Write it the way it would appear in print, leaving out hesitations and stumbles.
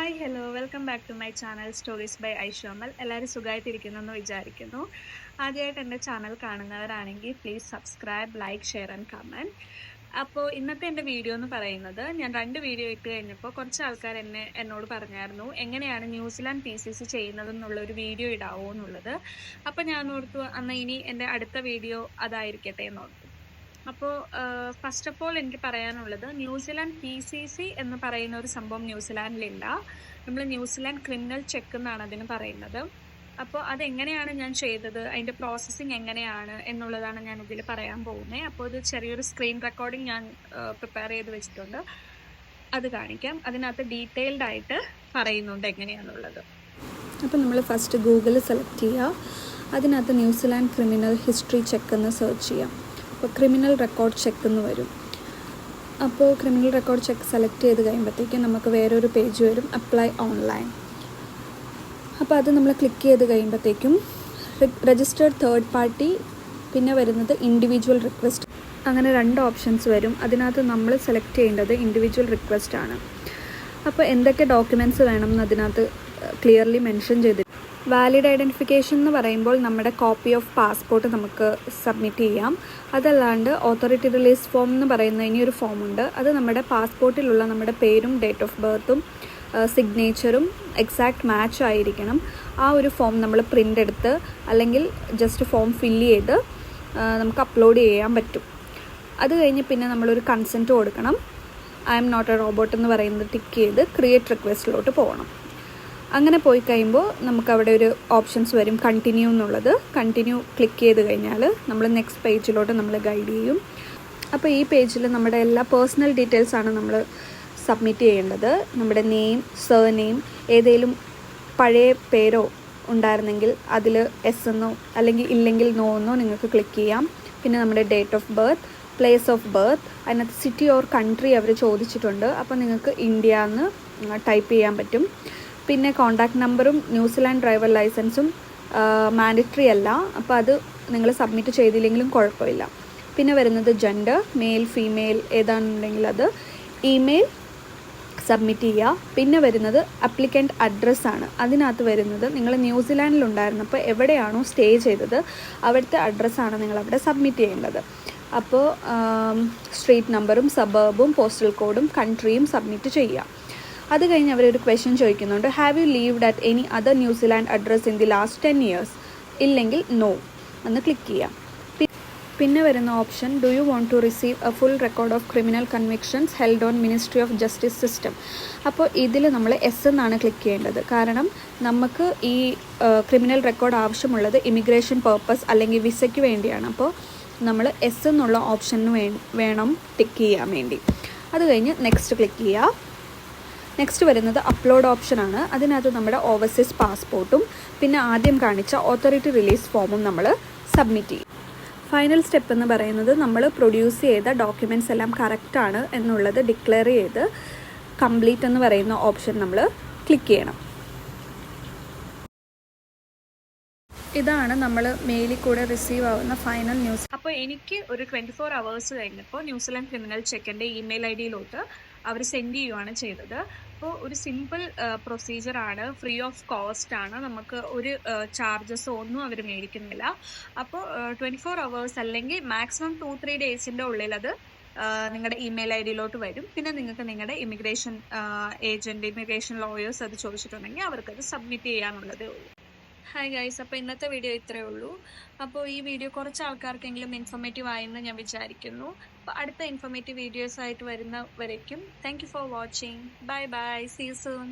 Hi hello welcome back to my channel stories by Aishomal. എല്ലാവരും സുഖമായിട്ടിരിക്കുന്നെന്ന് വിചാരിക്കുന്നു. ആദ്യമായിട്ട് എൻ്റെ ചാനൽ കാണുന്നവരാണെങ്കിൽ please subscribe, like, share and comment. അപ്പോൾ ഇന്നത്തെ എൻ്റെ വീഡിയോ എന്ന് പറയുന്നത്, ഞാൻ 2 വീഡിയോ ഇട്ട് കഴിഞ്ഞപ്പോൾ കുറച്ച് ആൾക്കാർ എന്നോട് പറഞ്ഞായിരുന്നു എങ്ങനെയാണ് ന്യൂസിലാൻഡ് PCC ചെയ്യുന്നതെന്നുള്ളൊരു വീഡിയോ ഇടാവോ എന്നുള്ളത്. അപ്പോൾ ഞാൻ ഓർത്തു അന്ന് ഇനി എൻ്റെ അടുത്ത വീഡിയോ അതായിരിക്കട്ടെ എന്നോർത്തു. അപ്പോൾ ഫസ്റ്റ് ഓഫ് ഓൾ എനിക്ക് പറയാനുള്ളത്, ന്യൂസിലാൻഡ് PCC എന്ന് പറയുന്ന ഒരു സംഭവം ന്യൂസിലാൻഡിലില്ല. നമ്മൾ ന്യൂസിലാൻഡ് ക്രിമിനൽ ചെക്ക് എന്നാണ് അതിന് പറയുന്നത്. അപ്പോൾ അതെങ്ങനെയാണ് ഞാൻ ചെയ്തത്, അതിൻ്റെ പ്രോസസ്സിങ് എങ്ങനെയാണ് എന്നുള്ളതാണ് ഞാൻ ഇതിൽ പറയാൻ പോകുന്നത്. അപ്പോൾ ഇത് ചെറിയൊരു സ്ക്രീൻ റെക്കോർഡിങ് ഞാൻ പ്രിപ്പയർ ചെയ്ത് വെച്ചിട്ടുണ്ട്, അത് കാണിക്കാം. അതിനകത്ത് ഡീറ്റെയിൽഡ് ആയിട്ട് പറയുന്നുണ്ട് എങ്ങനെയാണെന്നുള്ളത്. അപ്പോൾ നമ്മൾ ഫസ്റ്റ് ഗൂഗിൾ സെലക്ട് ചെയ്യുക. അതിനകത്ത് ന്യൂസിലാൻഡ് ക്രിമിനൽ ഹിസ്റ്ററി ചെക്ക് എന്ന് സെർച്ച് ചെയ്യാം. അപ്പോൾ ക്രിമിനൽ റെക്കോർഡ് ചെക്ക് എന്ന് വരും. അപ്പോൾ ക്രിമിനൽ റെക്കോർഡ് ചെക്ക് സെലക്ട് ചെയ്ത് കഴിയുമ്പോഴത്തേക്കും നമുക്ക് വേറൊരു പേജ് വരും, അപ്ലൈ ഓൺലൈൻ. അപ്പോൾ അത് നമ്മൾ ക്ലിക്ക് ചെയ്ത് കഴിയുമ്പോഴത്തേക്കും രജിസ്റ്റേർഡ് തേർഡ് പാർട്ടി, പിന്നെ വരുന്നത് ഇൻഡിവിജ്വൽ റിക്വസ്റ്റ്, അങ്ങനെ 2 ഓപ്ഷൻസ് വരും. അതിനകത്ത് നമ്മൾ സെലക്ട് ചെയ്യേണ്ടത് ഇൻഡിവിജ്വൽ റിക്വസ്റ്റ് ആണ്. അപ്പോൾ എന്തൊക്കെ ഡോക്യുമെൻറ്റ്സ് വേണം എന്ന് അതിനകത്ത് ക്ലിയർലി മെൻഷൻ ചെയ്തിട്ടുണ്ട്. വാലിഡ് ഐഡൻറ്റിഫിക്കേഷൻ എന്ന് പറയുമ്പോൾ നമ്മുടെ കോപ്പി ഓഫ് പാസ്പോർട്ട് നമുക്ക് സബ്മിറ്റ് ചെയ്യാം. അതല്ലാണ്ട് ഓതോറിറ്റി റിലീസ് ഫോം എന്ന് പറയുന്ന ഇനിയൊരു ഫോമുണ്ട്. അത് നമ്മുടെ പാസ്പോർട്ടിലുള്ള നമ്മുടെ പേരും ഡേറ്റ് ഓഫ് ബർത്തും സിഗ്നേച്ചറും എക്സാക്റ്റ് മാച്ച് ആയിരിക്കണം. ആ ഒരു ഫോം നമ്മൾ പ്രിൻ്റ് എടുത്ത് അല്ലെങ്കിൽ ജസ്റ്റ് ഫോം ഫില്ല് ചെയ്ത് നമുക്ക് അപ്ലോഡ് ചെയ്യാൻ പറ്റും. അത് കഴിഞ്ഞ് പിന്നെ നമ്മളൊരു കൺസെൻറ്റ് കൊടുക്കണം. I'm not a robot എന്ന് പറയുന്നത് ടിക്ക് ചെയ്ത് ക്രിയേറ്റ് റിക്വസ്റ്റിലോട്ട് പോകണം. അങ്ങനെ പോയി കഴിയുമ്പോൾ നമുക്കവിടെ ഒരു ഓപ്ഷൻസ് വരും, കണ്ടിന്യൂ എന്നുള്ളത്. കണ്ടിന്യൂ ക്ലിക്ക് ചെയ്ത് കഴിഞ്ഞാൽ നമ്മൾ നെക്സ്റ്റ് പേജിലോട്ട് നമ്മൾ ഗൈഡ് ചെയ്യും. അപ്പോൾ ഈ പേജിൽ നമ്മുടെ എല്ലാ പേഴ്സണൽ ഡീറ്റെയിൽസാണ് നമ്മൾ സബ്മിറ്റ് ചെയ്യേണ്ടത്. നമ്മുടെ നെയിം, സർനെയിം, ഏതെങ്കിലും പഴയ പേരോ ഉണ്ടായിരുന്നെങ്കിൽ അതിൽ എസ് എന്നോ അല്ലെങ്കിൽ ഇല്ലെങ്കിൽ നോ എന്നോ നിങ്ങൾക്ക് ക്ലിക്ക് ചെയ്യാം. പിന്നെ നമ്മുടെ date of birth, place of birth, അതിനകത്ത് സിറ്റി ഓർ കൺട്രി അവർ ചോദിച്ചിട്ടുണ്ട്. അപ്പോൾ നിങ്ങൾക്ക് ഇന്ത്യ എന്ന് ടൈപ്പ് ചെയ്യാൻ പറ്റും. പിന്നെ കോൺടാക്റ്റ് നമ്പറും ന്യൂസിലാൻഡ് ഡ്രൈവർ ലൈസൻസും മാൻഡറ്ററി അല്ല, അപ്പോൾ അത് നിങ്ങൾ സബ്മിറ്റ് ചെയ്തില്ലെങ്കിലും കുഴപ്പമില്ല. പിന്നെ വരുന്നത് ജെൻഡർ, മെയിൽ ഫീമെയിൽ ഏതാണെന്നുണ്ടെങ്കിൽ അത്, ഇമെയിൽ സബ്മിറ്റ് ചെയ്യുക. പിന്നെ വരുന്നത് അപ്ലിക്കൻ്റ് അഡ്രസ്സാണ്. അതിനകത്ത് വരുന്നത് നിങ്ങൾ ന്യൂസിലാൻഡിലുണ്ടായിരുന്നപ്പോൾ എവിടെയാണോ സ്റ്റേ ചെയ്തത് അവിടുത്തെ അഡ്രസ്സാണ് നിങ്ങളവിടെ സബ്മിറ്റ് ചെയ്യേണ്ടത്. അപ്പോൾ സ്ട്രീറ്റ് നമ്പറും സബർബും പോസ്റ്റൽ കോഡും കൺട്രിയും സബ്മിറ്റ് ചെയ്യുക. അത് കഴിഞ്ഞ് അവരൊരു ക്വസ്റ്റ്യൻ ചോദിക്കുന്നുണ്ട്, have you lived at any other New Zealand address in the last 10 years? ഇല്ലെങ്കിൽ നോ എന്ന് ക്ലിക്ക് ചെയ്യാം. പിന്നെ വരുന്ന option, do you want to receive a full record of criminal convictions held on Ministry of Justice system? അപ്പോൾ ഇതിൽ നമ്മൾ S എന്നാണ് click ചെയ്യേണ്ടത്. കാരണം നമുക്ക് ഈ ക്രിമിനൽ റെക്കോർഡ് ആവശ്യമുള്ളത് ഇമിഗ്രേഷൻ പർപ്പസ് അല്ലെങ്കിൽ വിസയ്ക്ക് വേണ്ടിയാണ്. അപ്പോൾ നമ്മൾ എസ് എന്നുള്ള ഓപ്ഷന് വേണം ടിക്ക് ചെയ്യാൻ വേണ്ടി. അത് കഴിഞ്ഞ് നെക്സ്റ്റ് ക്ലിക്ക് ചെയ്യുക. നെക്സ്റ്റ് വരുന്നത് അപ്ലോഡ് ഓപ്ഷനാണ്. അതിനകത്ത് നമ്മുടെ ഓവർസീസ് പാസ്പോർട്ടും പിന്നെ ആദ്യം കാണിച്ച ഓതോറിറ്റി റിലീസ് ഫോമും നമ്മൾ സബ്മിറ്റ് ചെയ്യും. ഫൈനൽ സ്റ്റെപ്പ് എന്ന് പറയുന്നത് നമ്മൾ പ്രൊഡ്യൂസ് ചെയ്ത ഡോക്യുമെൻറ്റ്സ് എല്ലാം കറക്റ്റാണ് എന്നുള്ളത് ഡിക്ലെയർ ചെയ്ത് കംപ്ലീറ്റ് എന്ന് പറയുന്ന ഓപ്ഷൻ നമ്മൾ ക്ലിക്ക് ചെയ്യണം. ഇതാണ് നമ്മൾ മെയിലിൽ കൂടെ റിസീവ് ആവുന്ന ഫൈനൽ ന്യൂസ്. അപ്പോൾ എനിക്ക് ഒരു 24 hours കഴിഞ്ഞപ്പോൾ ന്യൂസിലാൻഡ് ക്രിമിനൽ ചെക്കിൻ്റെ ഇമെയിൽ ID-യിലോട്ട് അവർ സെൻഡ് ചെയ്യുകയാണ് ചെയ്തത്. അപ്പോൾ ഒരു സിമ്പിൾ പ്രൊസീജിയറാണ്, ഫ്രീ ഓഫ് കോസ്റ്റ് ആണ്, നമുക്ക് ഒരു ചാർജസോ ഒന്നും അവർ മേടിക്കുന്നില്ല. അപ്പോൾ 24 hours അല്ലെങ്കിൽ മാക്സിമം 2-3 ഡേയ്സിൻ്റെ ഉള്ളിൽ അത് നിങ്ങളുടെ ഇമെയിൽ ID-യിലോട്ട് വരും. പിന്നെ നിങ്ങൾക്ക് നിങ്ങളുടെ ഇമിഗ്രേഷൻ ഏജൻറ്റ്, ഇമിഗ്രേഷൻ ലോയേഴ്സ് അത് ചോദിച്ചിട്ടുണ്ടെങ്കിൽ അവർക്കത് സബ്മിറ്റ് ചെയ്യാനുള്ളതേ ഉള്ളൂ. ഹായ് ഗൈസ്, അപ്പോൾ ഇന്നത്തെ വീഡിയോ ഇത്രയേ ഉള്ളൂ. അപ്പോൾ ഈ വീഡിയോ കുറച്ച് ആൾക്കാർക്കെങ്കിലും ഇൻഫോർമേറ്റീവ് ആയെന്ന് ഞാൻ വിചാരിക്കുന്നു. അപ്പോൾ അടുത്ത ഇൻഫോർമേറ്റീവ് വീഡിയോസ് ആയിട്ട് വരുന്നവരേക്കും thank you for watching. Bye bye, see you soon.